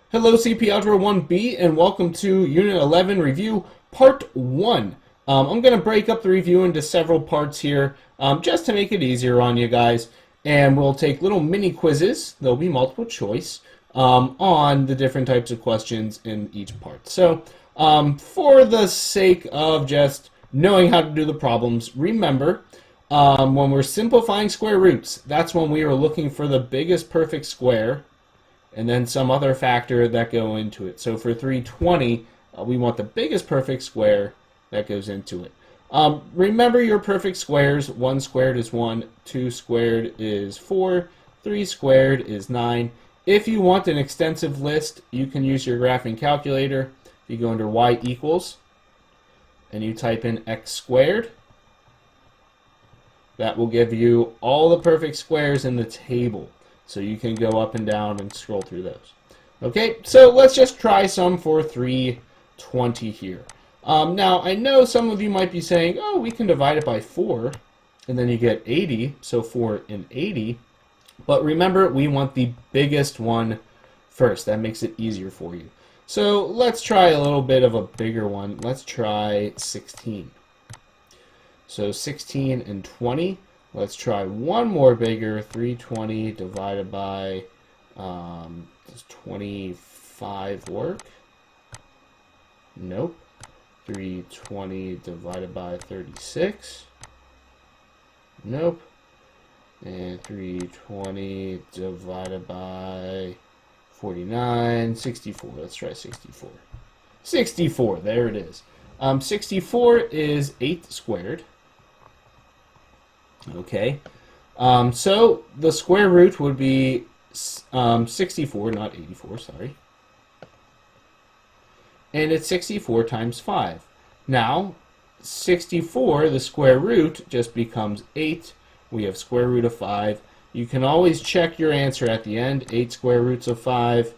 Hello, CP Algebra 1B, and welcome to Unit 11 Review Part 1. I'm going to break up the review into several parts here, just to make it easier on you guys. And we'll take little mini quizzes, there'll be multiple choice, on the different types of questions in each part. So, for the sake of just knowing how to do the problems, remember, when we're simplifying square roots, that's when we are looking for the biggest perfect square and then some other factor that go into it. So for 320, we want the biggest perfect square that goes into it. Remember your perfect squares. 1 squared is 1, 2 squared is 4, 3 squared is 9. If you want an extensive list, you can use your graphing calculator. You go under y equals, and you type in x squared. That will give you all the perfect squares in the table. So you can go up and down and scroll through those. Okay, so let's just try some for 320 here. Now, I know some of you might be saying, oh, we can divide it by 4, and then you get 80, so 4 and 80. But remember, we want the biggest one first. That makes it easier for you. So let's try a little bit of a bigger one. Let's try 16. So 16 and 20. Let's try one more bigger, 320 divided by, does 25 work? Nope. 320 divided by 36? Nope. And 320 divided by 49, 64. Let's try 64. 64, there it is. 64 is 8 squared. Okay, so the square root would be 64, not 84, sorry. And it's 64 times 5. Now, 64, the square root, just becomes 8. We have square root of 5. You can always check your answer at the end. 8 square roots of 5.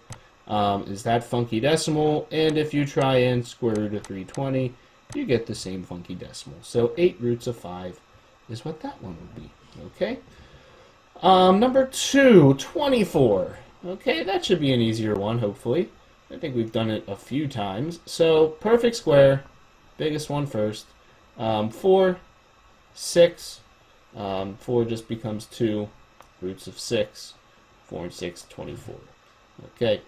Is that funky decimal? And if you try in square root of 320, you get the same funky decimal. So 8 roots of 5 is what that one would be. Okay. Number 2, 24. Okay, that should be an easier one, hopefully. I think we've done it a few times. So, perfect square, biggest one first. 4, 6. 4 just becomes 2. Roots of 6. 4 and 6, 24. Okay.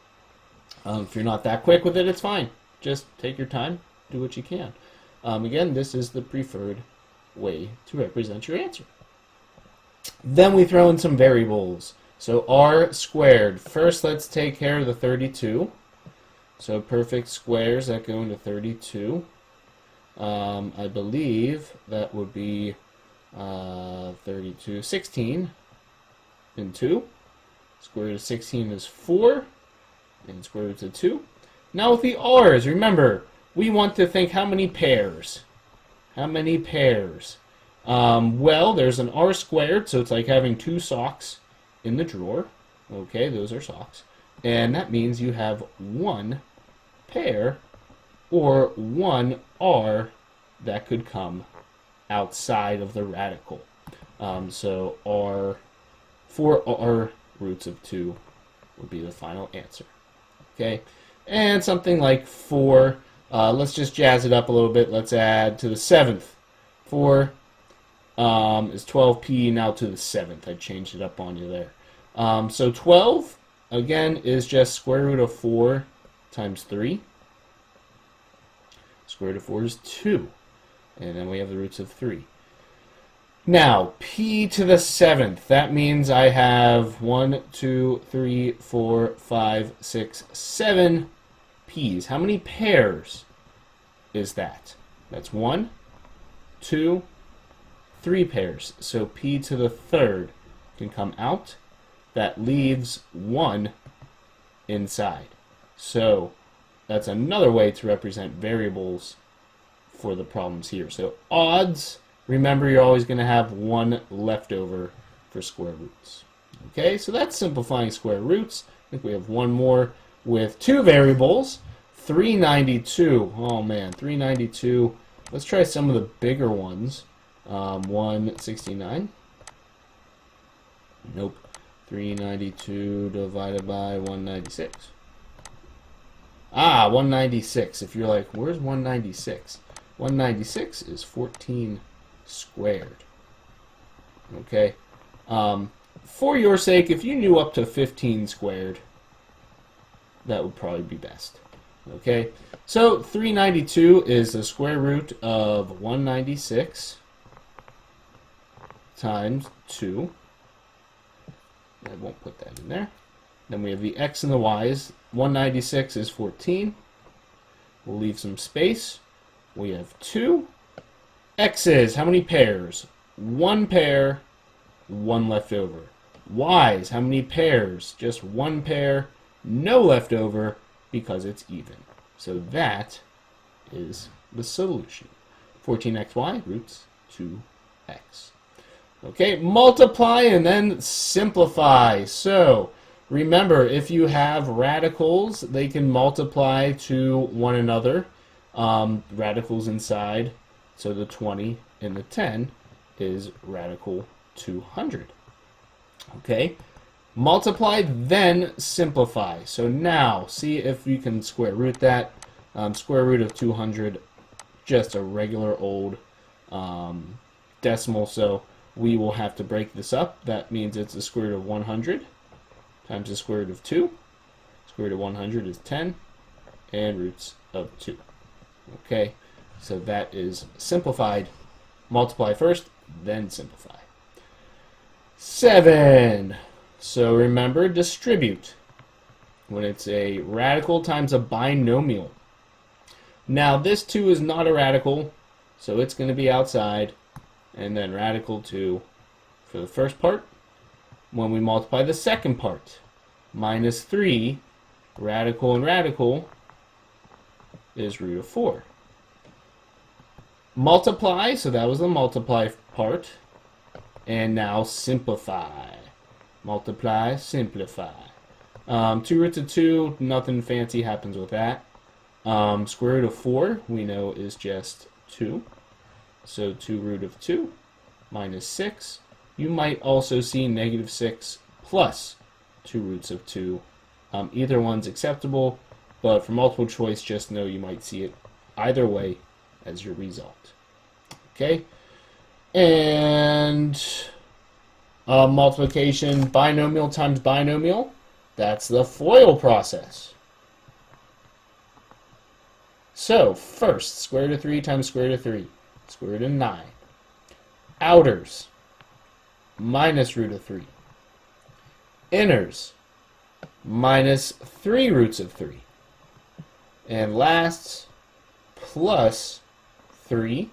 If you're not that quick with it, it's fine. Just take your time, do what you can. Again, this is the preferred way to represent your answer. Then we throw in some variables. So r squared. First, let's take care of the 32. So perfect squares that go into 32. I believe that would be 32, 16 and 2. Square root of 16 is 4, and square root of 2. Now with the r's, remember, we want to think how many pairs. How many pairs? Well, there's an r squared, so it's like having 2 socks in the drawer. Okay, those are socks. And that means you have 1 pair or 1 r that could come outside of the radical. So r, 4r roots of 2 would be the final answer. Okay, and something like 4. Let's just jazz it up a little bit. Let's add to the 7th. 4 is 12p now to the 7th. I changed it up on you there. So 12, again, is just square root of 4 times 3. Square root of 4 is 2. And then we have the roots of 3. Now, p to the 7th. That means I have 1, 2, 3, 4, 5, 6, 7 p's. How many pairs is that? That's 1, 2, 3 pairs. So p to the 3rd can come out. That leaves 1 inside. So that's another way to represent variables for the problems here. So odds, remember you're always going to have 1 left over for square roots. Okay, so that's simplifying square roots. I think we have one more with 2 variables. 392. Oh man, 392. Let's try some of the bigger ones. 169. Nope. 392 divided by 196. Ah, 196. If you're like, where's 196? 196 is 14 squared. Okay? For your sake, if you knew up to 15 squared, that would probably be best. Okay? So 392 is the square root of 196 times 2. I won't put that in there. Then we have the x and the y's. 196 is 14. We'll leave some space. We have 2. X's, how many pairs? 1 pair, 1 left over. Y's, how many pairs? Just 1 pair, no left over, because it's even. So that is the solution. 14xy roots 2x. Okay, multiply and then simplify. So remember, if you have radicals, they can multiply to one another. Radicals inside, so the 20 and the 10 is radical 200. Okay, multiply, then simplify. So now, see if you can square root that. Square root of 200, just a regular old decimal, so we will have to break this up. That means it's the square root of 100 times the square root of 2. Square root of 100 is 10, and roots of 2. Okay, so that is simplified. Multiply first, then simplify. 7. So remember, distribute when it's a radical times a binomial. Now this 2 is not a radical, so it's going to be outside. And then radical 2 for the first part. When we multiply the second part, minus 3, radical and radical is root of 4. Multiply, so that was the multiply part. And now simplify. Multiply, simplify. 2 roots of 2, nothing fancy happens with that. Square root of 4, we know, is just 2. So 2 root of 2 minus 6. You might also see negative 6 plus 2 roots of 2. Either one's acceptable, but for multiple choice, just know you might see it either way as your result. Okay? And multiplication, binomial times binomial, that's the FOIL process. So, first, square root of 3 times square root of 3. Square root of 9. Outers, minus root of 3. Inners, minus 3 roots of 3. And lasts, plus 3.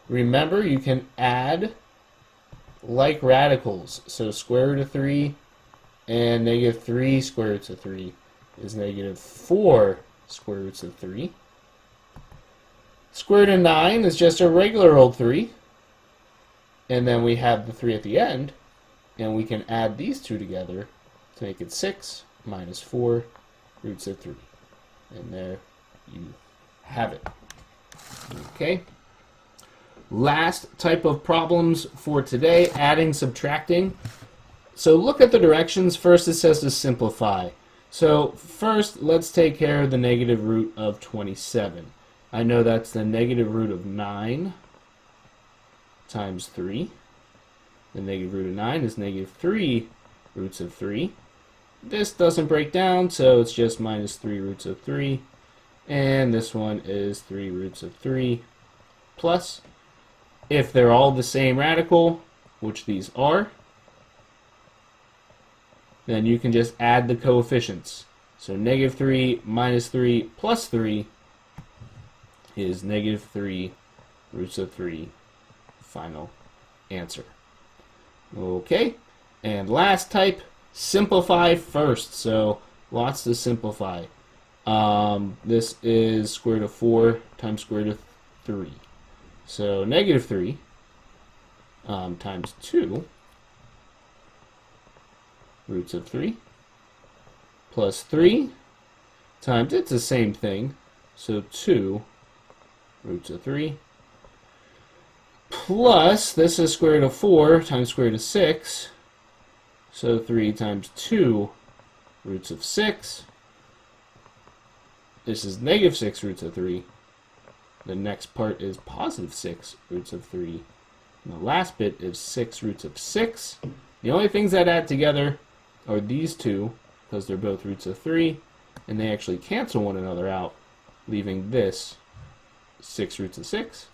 Remember, you can add like radicals. So square root of 3 and negative 3 square roots of 3 is negative 4 square roots of 3. Square root of 9 is just a regular old 3. And then we have the 3 at the end. And we can add these two together to make it 6 minus 4 roots of 3. And there you have it. Okay. Last type of problems for today, adding, subtracting. So look at the directions. First it says to simplify. So first let's take care of the negative root of 27. I know that's the negative root of 9 times 3. The negative root of 9 is negative 3 roots of 3. This doesn't break down, so it's just minus 3 roots of 3. And this one is 3 roots of 3 plus. If they're all the same radical, which these are, then you can just add the coefficients. So negative 3 minus 3 plus 3 is negative 3 roots of 3. Final answer. Okay, and last type, simplify first. So lots to simplify. This is square root of 4 times square root of 3. So negative 3 times 2 roots of 3 plus 3 times, it's the same thing, so 2 roots of 3 plus, this is square root of 4 times square root of 6, so 3 times 2 roots of 6 This is negative 6 roots of 3. The next part is positive 6 roots of 3. And the last bit is 6 roots of 6. The only things that add together are these two, because they're both roots of 3, and they actually cancel one another out, leaving this 6 roots of 6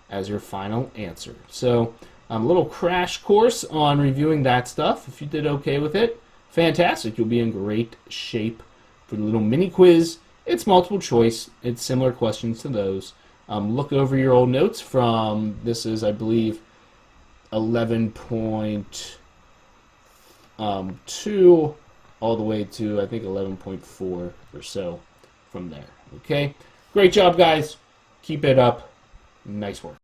as your final answer. So a little crash course on reviewing that stuff. If you did okay with it, fantastic. You'll be in great shape for the little mini quiz. It's multiple choice. It's similar questions to those. Look over your old notes from, this is, I believe, 11.2 all the way to, I think, 11.4 or so from there. Okay? Great job, guys. Keep it up. Nice work.